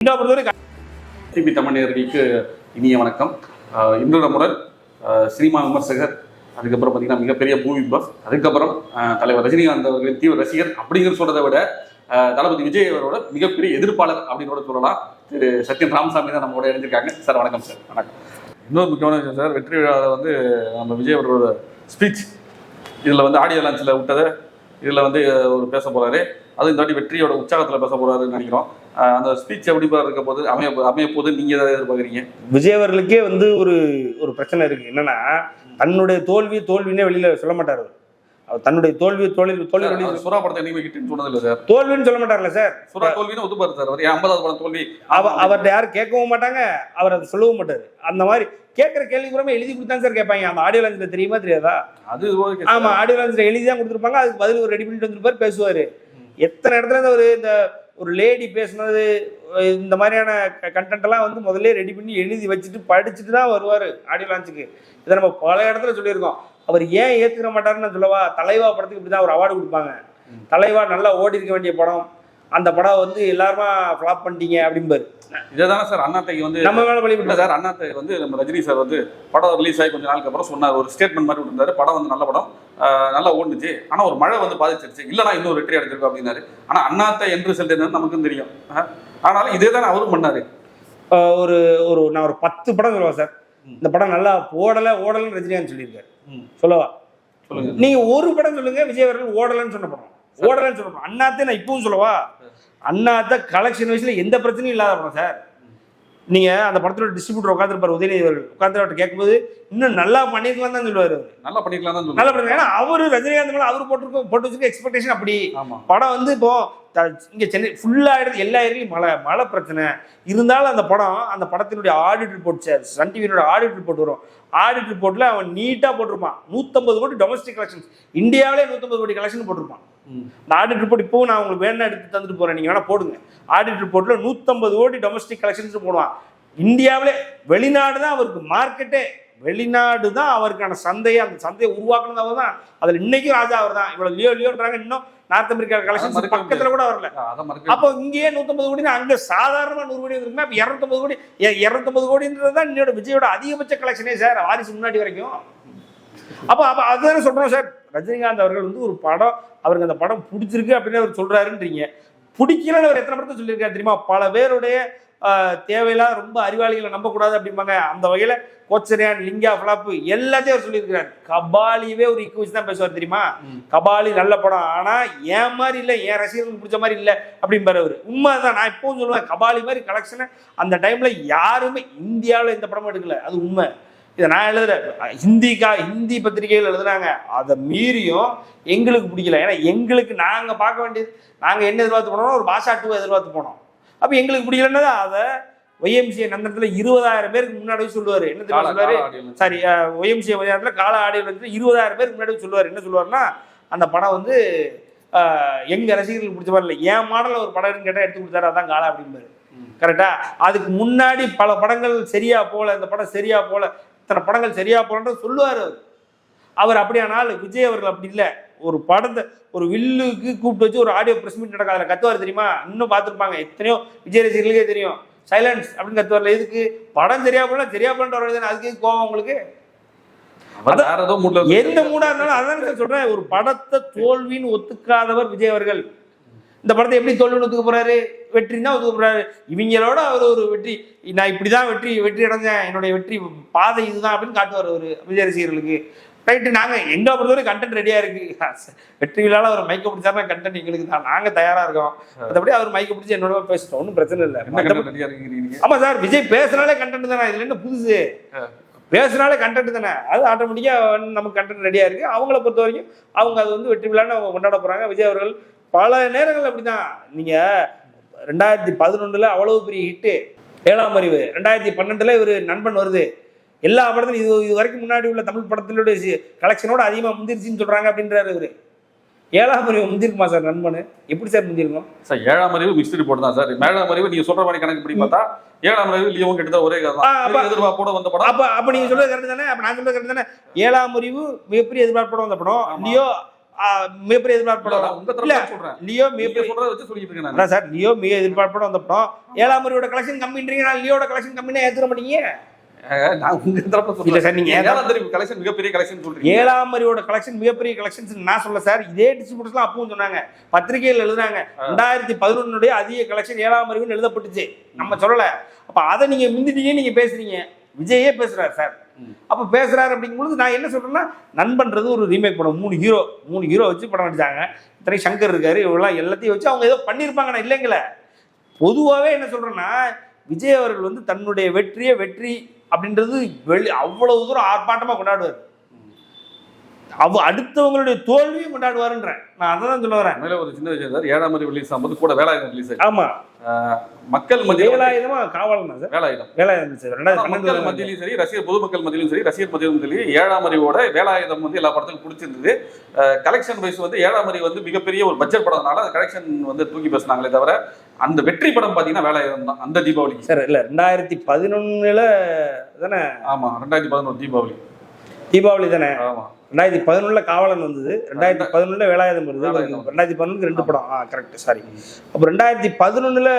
TV தமிழர்களுக்கு இனிய வணக்கம். இன்று நம்முடன் சினிமா விமர்சகர், அதுக்கப்புறம் பார்த்தீங்கன்னா மிகப்பெரிய மூவி பஃப், அதுக்கப்புறம் தலைவர் ரஜினிகாந்த் அவர்களின் தீவிர ரசிகர் அப்படிங்கிற சொல்றதை விட தளபதி விஜய் அவரோட மிகப்பெரிய எதிர்ப்பாளர் அப்படின்னு சொல்லலாம். திரு சத்யன் ராமசாமி தான் நம்மளோட இணைஞ்சிருக்காங்க. சார் வணக்கம். சார் வணக்கம். இன்னொரு முக்கியமான விஷயம் சார், வெற்றி விழாவில் வந்து நம்ம விஜய் அவரோட ஸ்பீச் இதில் வந்து ஆடியோ லான்ச்சில் விட்டதை இதில் வந்து ஒரு பேச போகிறாரு. அது இந்த வாட்டி வெற்றியோட உற்சாகத்தில் பேச போகிறாருன்னு நினைக்கிறோம். அந்த ஸ்பீச் எப்படி இருக்க போது அமைய போது நீங்கள் எதாவது எதிர்பார்க்குறீங்க? விஜய் அவர்களுக்கே வந்து ஒரு பிரச்சனை இருக்குது. என்னன்னா, தன்னுடைய தோல்வின்னே வெளியில் சொல்ல மாட்டார். அவர் தன்னுடைய தோல்வி சுறா படத்தை என்னைக்கு ஹிட்னு சொன்னது இல்லை சார். தோல்வின்னு சொல்ல மாட்டார்ல சார். சுறா தோல்வின்னு ஒத்துப்பாரு சார். அவர் 50வது படம் தோல்வி அவர்கிட்ட யாரும் கேட்கவும் மாட்டாங்க, அவர் அதை சொல்லவும் மாட்டார். அந்த மாதிரி கேட்குற கேள்வி கூட எழுதி கொடுத்தான் சார் கேட்பாங்க. அந்த ஆடியோ லான்ச்சில் தெரியுமா தெரியாதா? அது ஆமாம், ஆடியோ லான்ச்சில் எழுதி தான் கொடுத்துருப்பாங்க. அதுக்கு பதில் ஒரு ரெடி பண்ணிட்டு வந்துருப்பார், பேசுவார். எத்தனை இடத்துல ஒரு இந்த ஒரு லேடி பேசுனது இந்த மாதிரியான கண்டென்ட் எல்லாம் வந்து முதல்ல ரெடி பண்ணி எழுதி வச்சுட்டு படிச்சுட்டு தான் வருவார் ஆடியோ லான்ச்சுக்கு. இதை நம்ம பல இடத்துல சொல்லியிருக்கோம். அவர் ஏன் ஏற்றுக்க மாட்டாருன்னு சொல்லவா, தலைவா படத்துக்கு இப்படி தான் ஒரு அவார்டு கொடுப்பாங்க. தலைவா நல்லா ஓடி இருக்க வேண்டிய படம், அந்த படம் வந்து எல்லாருமா ஃப்ளாப் பண்ணிட்டீங்க அப்படிம்பாரு. இதைதானே சார் அண்ணாத்தைக்கு வந்து நம்ம மேலே பழிவிடல சார். அண்ணாத்தை வந்து நம்ம ரஜினி சார் வந்து படம் ரிலீஸ் ஆகி கொஞ்ச நாளுக்கு அப்புறம் சொன்னார், ஒரு ஸ்டேட்மெண்ட் மாதிரி விட்டுருந்தாரு. படம் வந்து நல்ல படம், நல்லா ஓடுச்சு, ஆனால் ஒரு மழை வந்து பாதிச்சிருச்சு, இல்லைனா இன்னும் வெற்றி அடைஞ்சிருக்கும் அப்படின்னாரு. ஆனால் அண்ணாத்தை என்று செல்றது நமக்கும் தெரியும். ஆனாலும் இதே தானே அவரும் பண்ணாரு. நான் ஒரு 10 படம் சொல்லுவேன் சார். இந்த படம் நல்லா ஓடலன்னு ரஜினிகாந்த் சொல்லியிருக்காரு. சொல்லவா? சொல்லுங்க. நீங்க ஒரு படம் சொல்லுங்க விஜய் அவர்கள் ஓடலன்னு சொன்ன படம். ஓடலன்னு சொன்ன படம் அண்ணாத்தை நான் இப்பவும் சொல்லவா? அண்ணாத்த கலெக்ஷன் வயசுல எந்த பிரச்சனையும் இல்லாத படம் சார். நீங்க அந்த படத்தோட டிஸ்ட்ரிபியூட்டர் உட்காந்துருப்பாரு, உதயநிதி அவர்கள் உட்காந்து கேட்கும்போது இன்னும் நல்லா பண்ணிருக்கலாம் தான் சொல்லுவாரு. நல்லா பண்ணிக்கலாம் தான் நல்லா பண்ணிருக்காங்க. ஏன்னா அவரு ரஜினிகாந்த் மேல அவரு போட்டு வச்சிருக்க எக்ஸ்பெக்டேஷன் அப்படி. படம் வந்து இப்போ இங்க சென்னை ஃபுல்லா ஆயிடுது, எல்லா ஏரியும் மழை பிரச்சனை இருந்தாலும் அந்த படத்தினுடைய ஆடிட் ரிப்போர்ட் சார், சன் டிவியோட ஆடிட் ரிப்போர்ட் வரும். ஆடிட் ரிப்போர்ட்ல அவன் நீட்டா போட்டிருப்பான் 150 கோடி டொமஸ்டிக் கலெக்ஷன், இந்தியாவிலே 150 கோடி கலெக்ஷன் போட்டிருப்பான். இந்த ஆடிட் ரிப்போர்ட் இப்பவும் நான் உங்களுக்கு வேணா எடுத்து தந்துட்டு போறேன், நீங்க வேணா போடுங்க. ஆடிட் ரிப்போர்ட்ல 150 கோடி டொமஸ்டிக் கலெக்ஷன்ஸ் போடுவான். இந்தியாவிலே வெளிநாடு தான் அவருக்கு மார்க்கெட்டே, வெளிநாடு தான் அவருக்கான சந்தையை, அந்த சந்தையை உருவாக்குனது அவர் தான். அதுல இன்னைக்கும் ராஜா அவர் தான். இவ்வளவு லியோன்றாங்க, இன்னும் நார்த் அமெரிக்கா கலெக்ஷன் பக்கத்துல கூட வரல. அப்போ இங்கேயே 150 கோடி, அங்க சாதாரணமா 100 கோடி இருக்குன்னா 250 கோடின்றது தான் இன்னோட விஜயோட அதிகபட்ச கலெக்ஷனே சார், வாரிசு முன்னாடி வரைக்கும். அப்போ அதுதானே சொல்றோம் சார். ரஜினிகாந்த் அவர்கள் வந்து ஒரு படம், அவருக்கு அந்த படம் பிடிச்சிருக்கு அப்படின்னு அவர் சொல்றாருன்றீங்க. பிடிக்கலன்னு அவர் எத்தனை படத்தை சொல்லியிருக்காரு தெரியுமா? பல பேருடைய தேவையெல்லாம் ரொம்ப அறிவாளிகளை நம்பக்கூடாது அப்படிம்பாங்க. அந்த வகையில கோச்சரியான், லிங்கா, ஃபிளாப் எல்லாத்தையும் அவர் சொல்லியிருக்கிறார். கபாலியவே ஒரு இக்கு வச்சு தான் பேசுவார் தெரியுமா? கபாலி நல்ல படம், ஆனா என் மாதிரி இல்லை, என் ரசிகர்களுக்கு பிடிச்ச மாதிரி இல்லை அப்படிம்பாரு அவரு. உண்மைதான். நான் இப்பவும் சொல்லுவேன், கபாலி மாதிரி கலெக்ஷனை அந்த டைம்ல யாருமே இந்தியாவில் எந்த படமும் எடுக்கல. அது உண்மை. இதை நான் எழுதுறேன், ஹிந்தி பத்திரிகைகள் எழுதுனாங்க. அதை மீறியும் எங்களுக்கு பிடிக்கல. ஏன்னா எங்களுக்கு நாங்கள் பார்க்க வேண்டியது, நாங்கள் என்ன எதிர்பார்த்து போனோம், ஒரு பாஷா 2 எதிர்பார்த்து போனோம். அப்போ எங்களுக்கு பிடிக்கலன்னா அதை ஒய்எம்சிஏ நந்தனத்தில் 20,000 பேருக்கு முன்னாடி சொல்லுவார். என்ன தெரியுமா சொல்லுவாரு? சாரி, ஒய்எம்சிஏ மைதானத்தில் கால ஆடியோ வந்து 20,000 பேருக்கு முன்னாடி சொல்லுவார். என்ன சொல்லுவார்னா, அந்த படம் வந்து எங்க ரசிகர்களுக்கு பிடிச்ச மாதிரி இல்லை, என் மாடலில் ஒரு படம் கேட்டால் எடுத்து கொடுத்தாரு, அதான் காலா அப்படிம்பாரு. கரெக்டா? அதுக்கு முன்னாடி பல படங்கள் சரியா போல, இந்த படம் சரியா போல, இத்தனை படங்கள் சரியா போலன்றது சொல்லுவார் அவர். அப்படியானால் விஜய் அவர்கள் அப்படி இல்லை. ஒரு படத்தை ஒரு வில்லுக்கு கூப்பிட்டு வச்சு ஒரு ஆடியோ பிரஸ் மீட் நடக்காதுல கத்துவார் தெரியுமா? இன்னும் பார்த்துருப்பாங்க, எத்தனையோ விஜய் ரசிகர்களுக்கே தெரியும். சைலன்ஸ் அப்படின்னு கத்துவார்ல. எதுக்கு? படம் சரியா போலன்ட்டு வர்றது, அதுக்கு கோவம் உங்களுக்கு? எந்த மூடா இருந்தாலும் அதான் சொல்றேன். ஒரு படத்தை தோல்வின்னு ஒத்துக்காதவர் விஜய் அவர்கள். இந்த படத்தை எப்படி தோல்வின்னு ஒத்துக்க போறாரு? வெற்றி தான் ஒத்துக்க போறாரு. இவங்களோட அவர் ஒரு வெற்றி, நான் இப்படிதான் வெற்றி அடைஞ்சேன், என்னுடைய வெற்றி பாதை இதுதான் அப்படின்னு காட்டுவார் அவர் விஜய் ரசிகர்களுக்கு. ரைட்டு, நாங்கள் எங்களை பொறுத்தவரை கண்டென்ட் ரெடியாக இருக்கு. வெற்றி விழாவில் அவர் மைக்க பிடிச்சாருன்னா கண்டென்ட் எங்களுக்கு தான், நாங்கள் தயாராக இருக்கோம். மற்றபடி அவர் மைக்க பிடிச்சி என்னோட பேசிட்டோம், ஒன்றும் பிரச்சனை இல்லை. ஆமாம் சார், விஜய் பேசுனாலே கண்டென்ட் தானே, இதுல என்ன புதுசு? பேசுனாலே கண்டென்ட் தானே, அது ஆட்டோமேட்டிக்காக நமக்கு கண்டென்ட் ரெடியாக இருக்கு. அவங்கள பொறுத்த வரைக்கும் அவங்க அது வந்து வெற்றி விழான்னு அவங்க கொண்டாட போகிறாங்க. விஜய் அவர்கள் பல நேரங்கள் அப்படி தான். நீங்கள் 2011 அவ்வளவு பெரிய ஹிட்டு 7ஆம் அறிவு, 2012 இவர் நண்பன் வருது. எல்லா படத்திலும் இது வரைக்கும் முன்னாடி உள்ள தமிழ் படத்தினுடைய கலெக்ஷனோட அதிகமாக முந்திருச்சுன்னு சொல்றாங்க அப்படின்றாரு இவரு. 7ஆம் அறிவு முந்திருக்குமா சார்? நண்பன் எப்படி சார் முந்திருக்கும் சார்? 7ஆம் அறிவு மிக்ஸ்டு ரிப்போர்ட் தான் சார். 7ஆம் அறிவு நீங்க சொல்ற மாதிரி கணக்கு படி பார்த்தா 7ஆம் அறிவு லியோவும் கிட்ட ஒரே எதிர்பார்ப்போட வந்த படம். அப்ப நீங்க சொல்றது கரெக்ட் தானே? அப்ப நான் சொல்றது கரெக்ட் தானே? 7ஆம் அறிவு மிகப்பெரிய எதிர்பார்ப்போட வந்த படம். லியோ மிகப்பெரிய எதிர்பார்ப்படம் உங்க இல்ல தரப்பு சொல்றேன். லியோ நீங்க மிகப்பெரிய சொல்றத வச்சு சொல்லிட்டு இருக்கேன் நான். அதான் சார் லியோ மிக எதிர்பார்ப்படம் வந்த படம். 7ஆம் அறிவோட கலெக்ஷன் கம்மின்றீங்க, நான் லியோட கலெக்ஷன் கம்மினா ஏத்துக்க மாட்டீங்க. நான் உங்க தரப்பு இல்ல சொல்றேன். சார், நீங்க 7ஆம் அறிவு கலெக்ஷன் மிகப்பெரிய கலெக்ஷன் சொல்றீங்க. 7ஆம் அறிவோட கலெக்ஷன் மிகப்பெரிய கலெக்ஷன்ஸ் நான் சொல்ல சார். இதே டிஸ்ட்ரிபியூட்டர்ஸ்லாம் அப்பவும் சொன்னாங்க, பத்திரிகைகள் எழுதுனாங்க 2011 அதிக கலெக்ஷன் 7ஆம் அறிவுன்னு எழுதப்பட்டுச்சு, நம்ம சொல்லல. அப்ப அதை நீங்க முந்திட்டீங்க, நீங்க பேசுறீங்க. விஜயே பேசுறாரு சார். அப்ப பேசுறாரு அப்படிங்கும்போது நான் என்ன சொல்றேன்னா, நண்பன்றது ஒரு ரீமேக் படம். 3 ஹீரோ வச்சு படம் நடிச்சாங்க. இத்தனை சங்கர் இருக்காரு, இவெல்லாம் எல்லாத்தையும் வச்சு அவங்க ஏதோ பண்ணியிருப்பாங்க, நான் இல்லைங்கள. பொதுவாகவே என்ன சொல்றேன்னா, விஜய் அவர்கள் வந்து தன்னுடைய வெற்றி அப்படின்றது அவ்வளவு தூரம் ஆர்ப்பாட்டமா கொண்டாடுவார். அடுத்தவங்களுடைய தோல்வியும் கொண்டாடுவாருன்றேன். நான் அதை தான் சொல்ல வரேன். மேல ஒரு சின்ன விஷயம் சார், 7ஆம் அறிவு ரிலீஸ் ஆகும்போது கூட வேலாயுதம் ரிலீஸ் ஆயிடுச்சு. ஆமா, மக்கள் மத்தியில வேலாயுதமா காவலன் சார். வேலாயுதம் சார் மக்கள் மத்தியிலும் சரி, பொதுமக்கள் மத்தியிலும் சரி, ரசிகர் மத்தியிலும் சரி, 7ஆம் அறிவோட வேலாயுதம் வந்து எல்லா படத்துக்கும் பிடிச்சிருந்தது. கலெக்ஷன் வைஸ் வந்து 7ஆம் அறிவு வந்து மிகப்பெரிய ஒரு பட்ஜெட் படம்னால அந்த கலெக்ஷன் வந்து தூக்கி பேசினாங்களே தவிர, அந்த வெற்றி படம் பாத்தீங்கன்னா வேலாயுதம் தான். அந்த தீபாவளிக்கு சார் இல்ல 2011 தானே? ஆமா, 2011 தீபாவளி தானே? ஆமா, 2011 காவலன் வந்தது, 2011 வேலாயுதம் வருது. 2011 2 படம். Correct, sorry. அப்போ 2011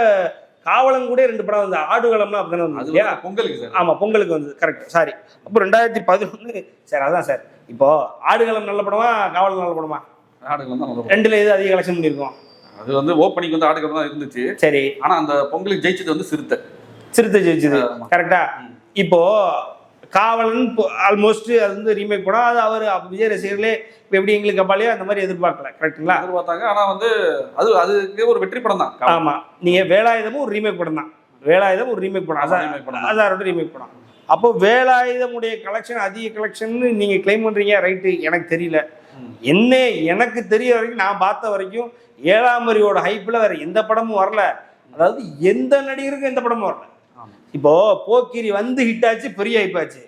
காவலன் கூட 2 படம் வந்து ஆடுகளம்லாம் அப்படிதானே வந்து பொங்கலுக்கு சார். ஆமா, பொங்கலுக்கு வந்து கரெக்ட், சாரி. அப்போ 2011 சார். அதான் சார், இப்போ ஆடுகளம் நல்ல படமா காவலன் நல்ல படமா? ஆடுகளம் தான். ரெண்டுல எது அதிக கலெக்ஷன் பண்ணிருக்கோம்? அது வந்து ஓப்பனிங் வந்து ஆடுகளம் தான் இருந்துச்சு. சரி, ஆனா அந்த பொங்கலுக்கு ஜெயிச்சது வந்து சிறுத்தை ஜெயிச்சது. கரெக்டா? இப்போ காவலன் ஆல்மோஸ்ட் அது வந்து ரீமேக் படம். அது அவர் விஜய் ரசிகர்களே இப்போ எப்படி எங்களுக்கு கபாலியோ அந்த மாதிரி எதிர்பார்க்கல. கரெக்டுங்களா? எதிர்பார்த்தாங்க. ஆனா வந்து அது ஒரு வெற்றி படம் தான். ஆமா, நீங்க வேலாயுதமும் ஒரு ரீமேக் படம் தான். வேலாயுதம் ஒரு ரீமேக் படம், அசாரோட ரீமேக் படம். அப்போ வேலாயுதமுடைய கலெக்ஷன் அதிக கலெக்ஷன் நீங்க கிளைம் பண்றீங்க, ரைட்டு. எனக்கு தெரியல, எனக்கு தெரிய வரைக்கும், நான் பார்த்த வரைக்கும் 7ஆம் அறிவோட ஹைப்ல வேற எந்த படமும் வரல. அதாவது எந்த நடிகருக்கும் எந்த படமும் வரல. இப்போ போக்கிரி வந்து ஹிட் ஆச்சு, பெரிய ஹைப் ஆச்சு.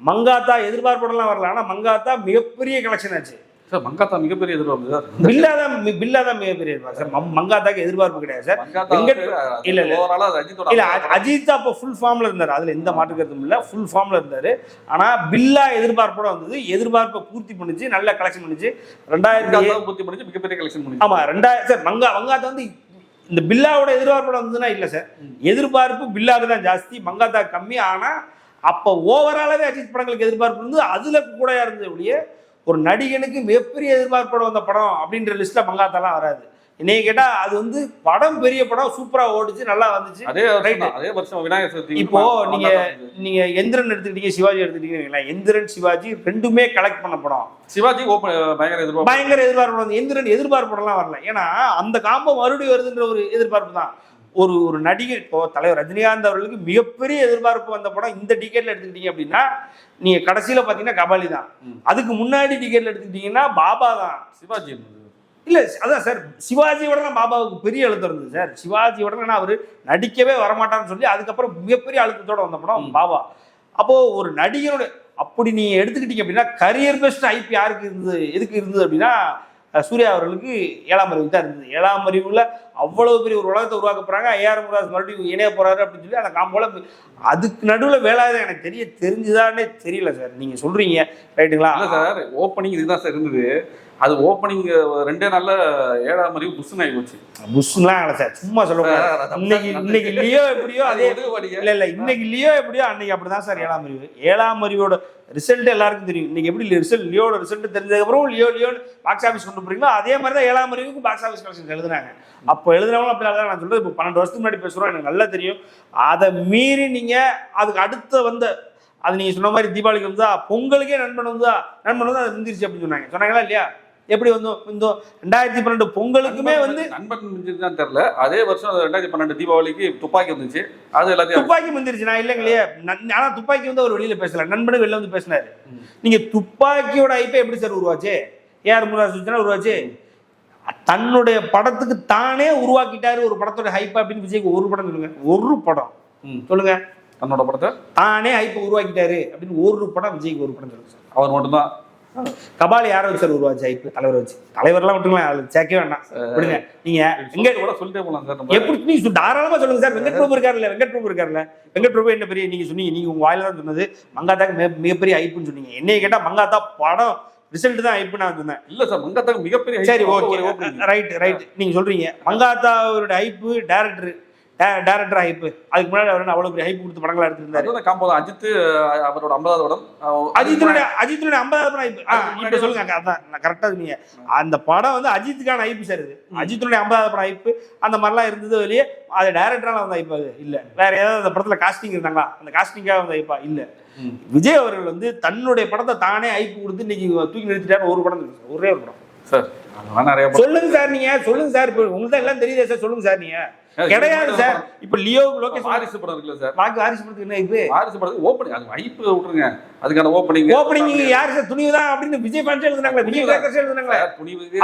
மங்காத்தா எதிர்பார்ப்படலாம் வரல, ஆனா மங்காத்தா மிகப்பெரிய கலெக்ஷன் ஆச்சு. சார் மங்காத்தா மிகப்பெரிய எதிர்பார்ப்பு சார். பில்லாதான் மிகப்பெரிய எதிர்பார்ப்பு சார். மங்காத்தாக்கு எதிர்பார்ப்பு கிடையாது சார். இல்ல அஜித் அப்போ ஃபுல் ஃபார்ம்ல இருந்தாரு, அதுல எந்த மாற்று கருத்தும் இல்ல, ஃபுல் ஃபார்ம்ல இருந்தாரு. ஆனா பில்லா எதிர்பார்ப்போட வந்தது, எதிர்பார்ப்பை பூர்த்தி பண்ணுச்சு, நல்ல கலெக்ஷன் பண்ணுச்சு. 2000 பூர்த்தி பண்ணுச்சு, மிகப்பெரிய கலெக்ஷன் பண்ணுச்சு. ஆமா, 2000 சார். மங்காத்தா வந்து இந்த பில்லாவோட எதிர்பார்ப்போட வந்ததுன்னா இல்ல சார், எதிர்பார்ப்பு பில்லாக்கு தான் ஜாஸ்தி, மங்காத்தா கம்மி. ஆனா அப்ப ஓவராலாவே அஜித் படங்களுக்கு எதிர்பார்ப்பு இருந்து அதுல கூடயா இருந்தது ஒழிய ஒரு நடிகனுக்கு மிகப்பெரிய எதிர்பார்ப்போட வந்த படம் அப்படின்ற லிஸ்ட்ல மங்காத்தாலாம் வராது. என்னைய கேட்டா அது வந்து படம் பெரிய படம், சூப்பரா ஓடிச்சு, நல்லா வந்துச்சு. அதே வருஷம் விநாயகர் சதுர்த்தி. இப்போ நீங்க எந்திரன் எடுத்துக்கிட்டீங்க, சிவாஜி எடுத்துக்கிட்டீங்க. எந்திரன் சிவாஜி ரெண்டுமே கலெக்ட் பண்ண படம். சிவாஜி பயங்கர எதிர்பார்ப்பு. எந்திரன் எதிர்பார்ப்படலாம் வரல, ஏன்னா அந்த காம்போ மறுபடியும் வருதுன்ற ஒரு எதிர்பார்ப்பு தான். ஒரு நடிகர், இப்போ தலைவர் ரஜினிகாந்த் அவர்களுக்கு மிகப்பெரிய எதிர்பார்ப்பு வந்த படம் இந்த டிக்கெட்ல எடுத்துக்கிட்டீங்க அப்படின்னா, நீங்க கடைசியில பாத்தீங்கன்னா கபாலி தான். அதுக்கு முன்னாடி டிக்கெட்ல எடுத்துக்கிட்டீங்கன்னா பாபா தான். சிவாஜி இல்ல, அதான் சார், சிவாஜியோட தான் பாபாவுக்கு பெரிய அழுத்தம் இருந்தது சார். சிவாஜியோட அவரு நடிக்கவே வரமாட்டான்னு சொல்லி அதுக்கப்புறம் மிகப்பெரிய அழுத்தத்தோட வந்த படம் பாபா. அப்போ ஒரு நடிகரோட அப்படி நீங்க எடுத்துக்கிட்டீங்க அப்படின்னா, கரியர் பெஸ்ட் ஹைப் யாருக்கு இருந்தது, எதுக்கு இருந்தது அப்படின்னா சூர்யா அவர்களுக்கு 7ஆம் அறிவு தான் இருந்தது. 7ஆம் அறிவுல அவ்வளவு பெரிய ஒரு உலகத்தை உருவாக்க போறாங்க. ஐஆர் முருகாஸ் மறுபடியும் இணைய போறாரு அப்படின்னு சொல்லி அந்த காம்போல அதுக்கு நடுவில் வேலாயுதம் எனக்கு தெரிஞ்சுதானே தெரியல சார். நீங்க சொல்றீங்க ரைட்டுங்களா? இல்ல சார், ஓப்பனிங் இதுதான் சார் இருந்தது. அது ஓப்பனிங் 2 நாள்ல 7ஆம் அறிவு புஷ்னு ஆகி போச்சு. புஷ்லாம் இல்லை சார், சும்மா சொல்லுவாங்க. இன்னைக்கு லியோ எப்படியோ அதே இல்ல இன்னைக்கு லியோ எப்படியோ அன்னைக்கு அப்படிதான் சார் 7ஆம் அறிவு. 7ஆம் அறிவோட ரிசல்ட் எல்லாருக்கும் தெரியும். இன்னைக்கு எப்படி லியோட ரிசல்ட் தெரிஞ்சதுக்கப்புறம் லியோ பாக்ஸ் ஆஃபீஸ் கொண்டு போறீங்களோ அதே மாதிரி தான் 7ஆம் அறிவுக்கு பாக்ஸ் ஆஃபீஸ் கலெக்ஷன் எழுதுனாங்க. அப்போ எழுதுனவங்களும் அப்படி தான். நான் சொல்றது இப்போ 12 வருஷத்துக்கு முன்னாடி பேசுறோம், எனக்கு நல்லா தெரியும். அதை மீறி நீங்க அதுக்கு அடுத்த வந்த அது நீங்க சொன்ன மாதிரி தீபாவளிக்கு வந்தா, பொங்கலுக்கே நண்பன் வந்தா அது முந்திருச்சு அப்படின்னு சொன்னாங்களா இல்லையா? எப்படி வந்து இந்த 2012 பொங்கலுக்குமே வந்து நண்பன் முடிஞ்சதுதான் தெரியல. அதே வருஷம் 2012 தீபாவளிக்கு துப்பாக்கி வந்துச்சு. அது எல்லாத்தையும் துப்பாக்கி வந்துருச்சு. நான் இல்லைங்களே, ஆனா துப்பாக்கி வந்து அவர் வெளியில பேசல, நண்பனு வெளில வந்து பேசினாரு. நீங்க துப்பாக்கியோட ஐப்பை எப்படி சார் உருவாச்சு? ஏஆர் முருகதாஸ் உருவாச்சு. தன்னுடைய படத்துக்கு தானே உருவாக்கிட்டாரு ஒரு படத்தோட ஹைப் அப்படின்னு விஜய்க்கு ஒரு படம் சொல்லுங்க, ஒரு படம் சொல்லுங்க. தன்னோட படத்தை தானே ஹைப்பை உருவாக்கிட்டாரு அப்படின்னு ஒரு படம் விஜய்க்கு ஒரு படம் சொல்லுங்க சார். அவர் மட்டும்தான். கபாலி யாரை வச்சு சார் உருவாச்சு ஹைப்? தலைவர் வச்சு. தலைவர்லாம் விட்டுக்கலாம், அது சேர்க்கவே வேண்டாம் விடுங்க. நீங்க வெங்கட் கூட சொல்லிட்டே போலாம் சார். எப்படி நீங்க தாராளமா சொல்லுங்க சார். வெங்கட் பிரபு இருக்காருல்ல, வெங்கட் பிரபு என்ன பெரிய நீங்க சொன்னீங்க, நீங்க உங்க வாயில தான் சொன்னது மங்காத்தாக்கு மிகப்பெரிய ஹைப்புன்னு சொன்னீங்க. என்னைய கேட்டா மங்காத்தா படம் ரிசல்ட் தான் ஹைப் நான் சொன்னேன். இல்ல சார், மங்காத்தாக்கு மிகப்பெரிய சரி ஓகே ரைட் நீங்க சொல்றீங்க மங்காத்தா அவரோட ஹைப் டேரக்டர் ஹைப். அதுக்கு முன்னாடி அவர் அவ்வளவு பெரிய ஹைப் கொடுத்து படங்களா எடுத்திருந்தாரு. காம்போதான் அஜித் அவரோட 50வது படம், அஜித்துடைய 50வது படம் ஹைப். இப்ப சொல்லுங்க, அதான் நான் கரெக்டா சொன்னீங்க. அந்த படம் வந்து அஜித்துக்கான ஹைப் சார். இது அஜித்துடைய 50வது படம் ஹைப் அந்த மாதிரிலாம் இருந்தது வெளியே. அது டேரக்டரால வந்து ஹைப் இல்ல, வேற ஏதாவது அந்த படத்துல காஸ்டிங் இருந்தாங்களா, அந்த காஸ்டிங்காக வந்து ஹைப்பா இல்ல. விஜய் அவர்கள் வந்து தன்னுடைய படத்தை தானே ஹைப் கொடுத்து இன்னைக்கு தூக்கி நிறுத்திட்டாரு. ஒரு படம் ஒரே ஒரு படம் சார். சொல்லுங்க சார், நீங்க சொல்லுங்க சார். இப்ப உங்களுக்கு தான் எல்லாம் தெரியுதா சார்? சொல்லுங்க சார். நீங்க கிடையாது சார். இப்ப லியோ லோகேஷ் வாரிசு படம் இருக்குல்ல சார், வாரிசு படத்துக்கு என்ன ஹைப்? வாரிசு படத்துக்கு ஓப்பனிங், அது ஹைப் விட்டுருங்க. அதுக்கான ஓப்பனிங் யாரு சார்? துணிவுதான் அப்படின்னு விஜய் ஃபேன்ஸ் எழுதுனாங்களா, விஜய் ஃபேன்ஸ் எழுதுனாங்களா?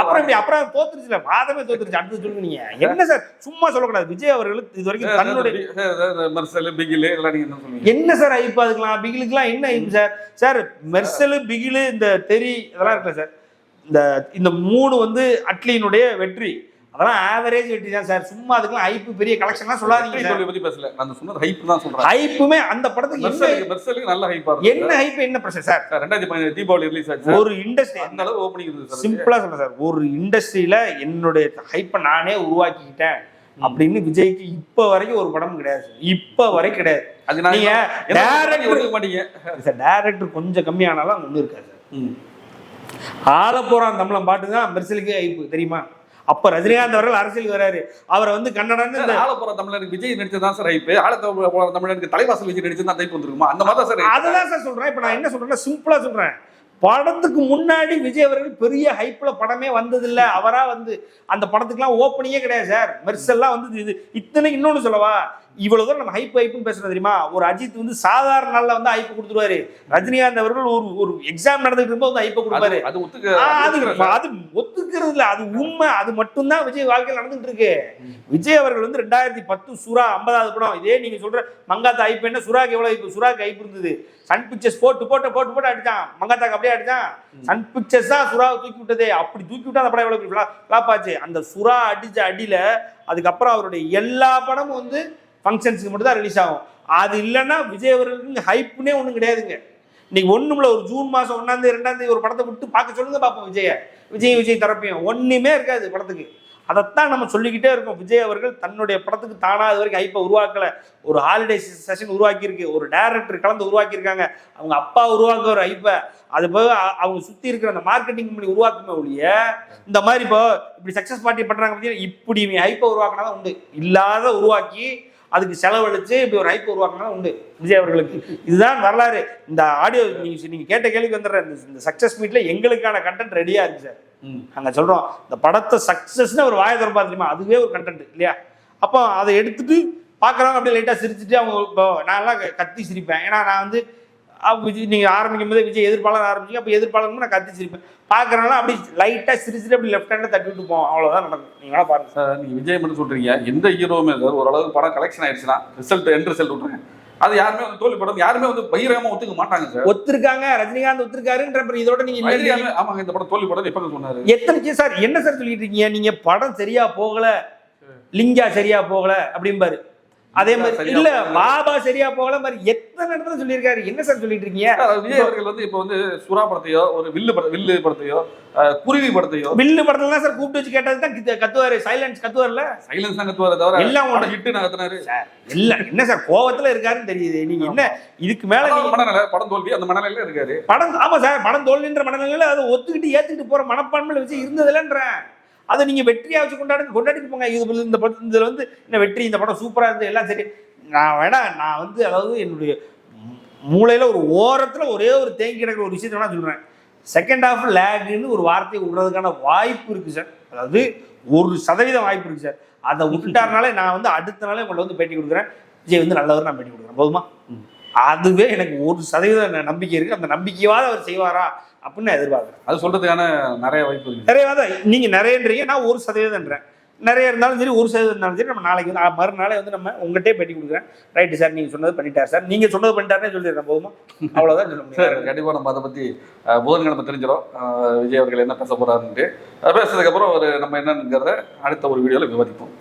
அப்புறம் தோத்துருச்சுல, வாதமே தோத்துருச்சு. அடுத்து சொல்லுங்க. நீங்க என்ன சார் சும்மா சொல்லக்கூடாது. விஜய் அவர்களுக்கு இது வரைக்கும் தன்னுடைய மெர்சல் பிகில் எல்லாம் நீங்க என்ன சொல்லுவீங்க? என்ன சார் ஹைப்? அதுக்கெல்லாம் பிகிலுக்குலாம் என்ன hype sir? Sir Mersal Bigil இந்த தெரி இதெல்லாம் இருக்குல்ல சார், இந்த 3 வந்து அட்லியினுடைய வெற்றி, அதெல்லாம் ஆவரேஜ் வெற்றி தான் சார். சும்மா அதுக்கெல்லாம் ஹைப் பெரிய கலெக்ஷன்லாம் சொல்லாதீங்க சார். பத்தி பேசல, நான் சொன்னது ஹைப் தான் சொல்றேன். ஹைப்புமே அந்த படத்துக்கு மெர்சலுக்கு நல்ல ஹைப்பா இருக்கு. என்ன ஹைப், என்ன பிரச்சனை சார்? 2017 தீபாவளி ரிலீஸ் ஆச்சு. ஒரு இண்டஸ்ட்ரி அந்த அளவு ஓப்பனிங் இருக்கு சார். சிம்பிளா சொல்றேன் சார், ஒரு இண்டஸ்ட்ரியில என்னுடைய ஹைப்பை நானே உருவாக்கிக்கிட்டேன் அப்படின்னு விஜய்க்கு இப்ப வரைக்கும் ஒரு படம் கிடையாது. இப்ப வரைக்கும் கிடையாது. அது நீங்க டைரக்டர் மாட்டீங்க சார். டைரக்டர் கொஞ்சம் கம்மியானாலும் அங்க ஒண்ணு இருக்காது சார். ஆள போறான் தமிழன் பாட்டு தான் மெர்சலுக்கு ஹைப் தெரியுமா? அப்ப ரஜினிகாந்த் அவர்கள் அரசியலுக்கு வராரு. அவரை வந்து கன்னடன்னு ஆள போற தமிழனுக்கு விஜய் நடிச்சதான் சார் ஹைப். ஆள போற தமிழனுக்கு தலைவாசல் விஜய் நடிச்சதான் ஹைப் வந்துருக்குமா? அந்த மாதிரி தான் சார். அதுதான் சார் சொல்றேன். இப்ப நான் என்ன சொல்றேன்னா சிம்பிளா சொல்றேன். படத்துக்கு முன்னாடி விஜய் அவர்கள் பெரிய ஹைப்ல படமே வந்தது இல்ல. அவரா வந்து அந்த படத்துக்குலாம் ஓப்பனிங்கே கிடையாது சார். மெர்சல்லாம் வந்து இது இத்தனை. இன்னொன்னு சொல்லவா, இவ்வளவு தூரம் நம்ம ஹைப்னு பேசுறது தெரியுமா? ஒரு அஜித் வந்து சாதாரண நாள்ல வந்து ஹைப் கொடுத்துருவாரு. ரஜினிகாந்த் அவர்கள் ஒரு எக்ஸாம் நடந்துட்டு இருக்கும்போது வந்து ஹைப் கொடுப்பாரு. அது ஒத்துக்கிறது இல்ல, அது உண்மை. அது மட்டும்தான் விஜய் வாழ்க்கையில் நடந்துட்டு இருக்கு. விஜய் அவர்கள் வந்து 2010 சுறா 50வது படம். இதே நீங்க சொல்ற மங்காத்தா ஹைப் என்ன, சுறாக்கு எவ்வளவு ஹைப்? சுறாக்கு ஹைப் இருந்தது. சன் பிக்சர்ஸ் போட்டு அடிச்சான். மங்காத்தாக்கு அப்படியே அடிச்சான். சன் பிக்சர்ஸ் தான் சுறாவை தூக்கி விட்டதே. அப்படி தூக்கி விட்டா அந்த படம் எவ்வளவு ஃபிளாப் ஆச்சு. அந்த சுறா அடிச்ச அடியில அதுக்கப்புறம் அவருடைய எல்லா படமும் வந்து ஃபங்க்ஷன்ஸுக்கு மட்டும் தான் ரிலீஸ் ஆகும். அது இல்லைன்னா விஜய் அவர்களுக்கு ஹைப்புனே ஒன்றும் கிடையாதுங்க. இன்னைக்கு ஒண்ணுமில்ல, ஒரு ஜூன் மாசம் 1ஆம் தேதி 2ஆம் தேதி ஒரு படத்தை விட்டு பார்க்க சொல்லுங்க பார்ப்போம். விஜய் தரப்பையும் ஒண்ணுமே இருக்காது படத்துக்கு. அதைத்தான் நம்ம சொல்லிக்கிட்டே இருக்கோம். விஜய் அவர்கள் தன்னுடைய படத்துக்கு தானா அது வரைக்கும் ஹைப்பை உருவாக்கல. ஒரு ஹாலிடே செஷன் உருவாக்கி இருக்கு, ஒரு டைரக்டர் கலந்து உருவாக்கி இருக்காங்க, அவங்க அப்பா உருவாக்க ஒரு ஹைப்பை. அது போக அவங்க சுத்தி இருக்கிற அந்த மார்க்கெட்டிங் பண்ணி உருவாக்குமே ஒழிய இந்த மாதிரி இப்போ இப்படி சக்சஸ் பார்ட்டி பண்றாங்க பார்த்தீங்கன்னா, இப்படி ஹைப்பை உருவாக்கினா உண்டு. இல்லாத உருவாக்கி அதுக்கு செலவழிச்சு இப்படி ஒரு ஹைப் உருவாக்கினா உண்டு விஜய் அவர்களுக்கு. இதுதான் வரலாறு. இந்த ஆடியோ நீங்க கேட்ட கேள்விக்கு வந்துடுற இந்த சக்சஸ் மீட்ல எங்களுக்கான கண்டென்ட் ரெடியா இருக்கு சார். நாங்க சொல்றோம் இந்த படத்தை சக்சஸ்னு ஒரு வாயை திறப்பா தெரியுமா, அதுவே ஒரு கண்டென்ட் இல்லையா? அப்போ அதை எடுத்துட்டு பாக்குறவங்க அப்படியே லைட்டா சிரிச்சுட்டு அவங்க இப்போ நான் எல்லாம் கத்தி சிரிப்பேன். ஏன்னா நான் வந்து விஜய் நீங்க ஆரம்பிக்கும் போது விஜய் எதிர்ப்பாளர் ஆரம்பிச்சிங்க, அப்போ எதிர்ப்பாளர் நான் கத்தி சிரிப்பேன். பாக்குறவங்க அப்படி லைட்டா சிரிச்சுட்டு அப்படி லெஃப்ட் ஹேண்ட்ல தட்டி விட்டு போவோம். அவ்வளவுதான் நடக்கும். நீங்க வேணா பாருங்க சார். நீங்க விஜய் மட்டும் சொல்றீங்க, எந்த ஹீரோவுமே சார் ஓரளவுக்கு படம் கலெக்ஷன் ஆயிடுச்சுன்னா எண்ட் ரிசல்ட் விட்டுருங்க, அது யாருமே வந்து தோல்வி படம் யாருமே வந்து பகிரங்கமா ஒத்துக்க மாட்டாங்க சார். ஒத்துருக்காங்க, ரஜினிகாந்த் ஒத்துருக்காருன்ற இதோட நீங்க ஆமாங்க இந்த படம் தோல்வி படம் எப்ப சொன்னாரு? எத்தனை சார் என்ன சார் சொல்லிட்டு இருக்கீங்க? நீங்க படம் சரியா போகல, லிங்கா சரியா போகல அப்படிம்பாரு. அதே மாதிரி இல்ல பாபா சரியா போகல மாதிரி எத்தனை இடத்துல சொல்லியிருக்காரு. என்ன சார் சொல்லிட்டு இருக்கீங்க? விஜய் அவர்கள் வந்து இப்ப வந்து சுறா படத்தையோ ஒரு வில்லு படத்தையோ குருவி படத்தையோ வில்லு படத்துல சார் கூப்பிட்டு வச்சு கேட்டது தான் கத்துவாரு. சைலன்ஸ் கத்துவார்ல, சைலன்ஸ் தான் கத்துவாரு தவிர எல்லாம் உன ஹிட் நான் கத்துனாரு இல்ல. என்ன சார் கோவத்துல இருக்காருன்னு தெரியுது. நீங்க என்ன இதுக்கு மேல மனநிலை படம் தோல்வி அந்த மனநிலையில இருக்காரு படம். ஆமா சார், படம் தோல்வின்ற மனநிலையில அதை ஒத்துக்கிட்டு ஏத்துக்கிட்டு போற மனப்பான்மையில வச்சு இருந்ததுலன்றேன். அதை நீங்க வெற்றியா வச்சு கொண்டாடிட்டு போங்க. இந்த இதுல வந்து என்ன வெற்றி, இந்த படம் சூப்பரா இருந்து எல்லாம் சரி. நான் வந்து அதாவது என்னுடைய மூளையில ஒரு ஓரத்துல ஒரே ஒரு தேங்கி கிடக்கிற ஒரு விஷயத்த வேணா சொல்றேன். செகண்ட் ஹாஃப் லேக்னு ஒரு வார்த்தையை விடுறதுக்கான வாய்ப்பு இருக்கு சார். அதாவது 1% வாய்ப்பு இருக்கு சார். அதை விட்டுட்டாருனாலே நான் வந்து அடுத்த நாளே உங்களை வந்து பேட்டி கொடுக்குறேன். விஜய் வந்து நல்லவர் நான் பேட்டி கொடுக்குறேன். போதுமா? அதுவே எனக்கு 1% நம்பிக்கை இருக்கு. அந்த நம்பிக்கையாவது அவர் செய்வாரா அப்படின்னு எதிர்பார்க்குறேன். அது சொல்றதுக்கான நிறைய வாய்ப்பு இருக்கு. நிறைய நீங்க நிறையன்றீங்க, நான் 1%. நிறைய இருந்தாலும் சரி 1% இருந்தாலும் சரி நம்ம நாளைக்கு வந்து மறுநாளே வந்து நம்ம உங்கள்கிட்டே பேட்டி கொடுக்குறேன். ரைட்டு சார், நீங்க சொன்னது பண்ணிட்டார் சார், நீங்க சொன்னது பண்ணிட்டாருன்னு சொல்லிடுறேன். போதுமா? அவ்வளவுதான் சொல்ல முடியும். கண்டிப்பா நம்ம அதை பத்தி புதன்கிழமை தெரிஞ்சிடும் விஜய் அவர்கள் என்ன பேச போறாருன்ட்டு. பேசுறதுக்கு அப்புறம் நம்ம என்னங்கிறத அடுத்த ஒரு வீடியோல விவாதிப்போம்.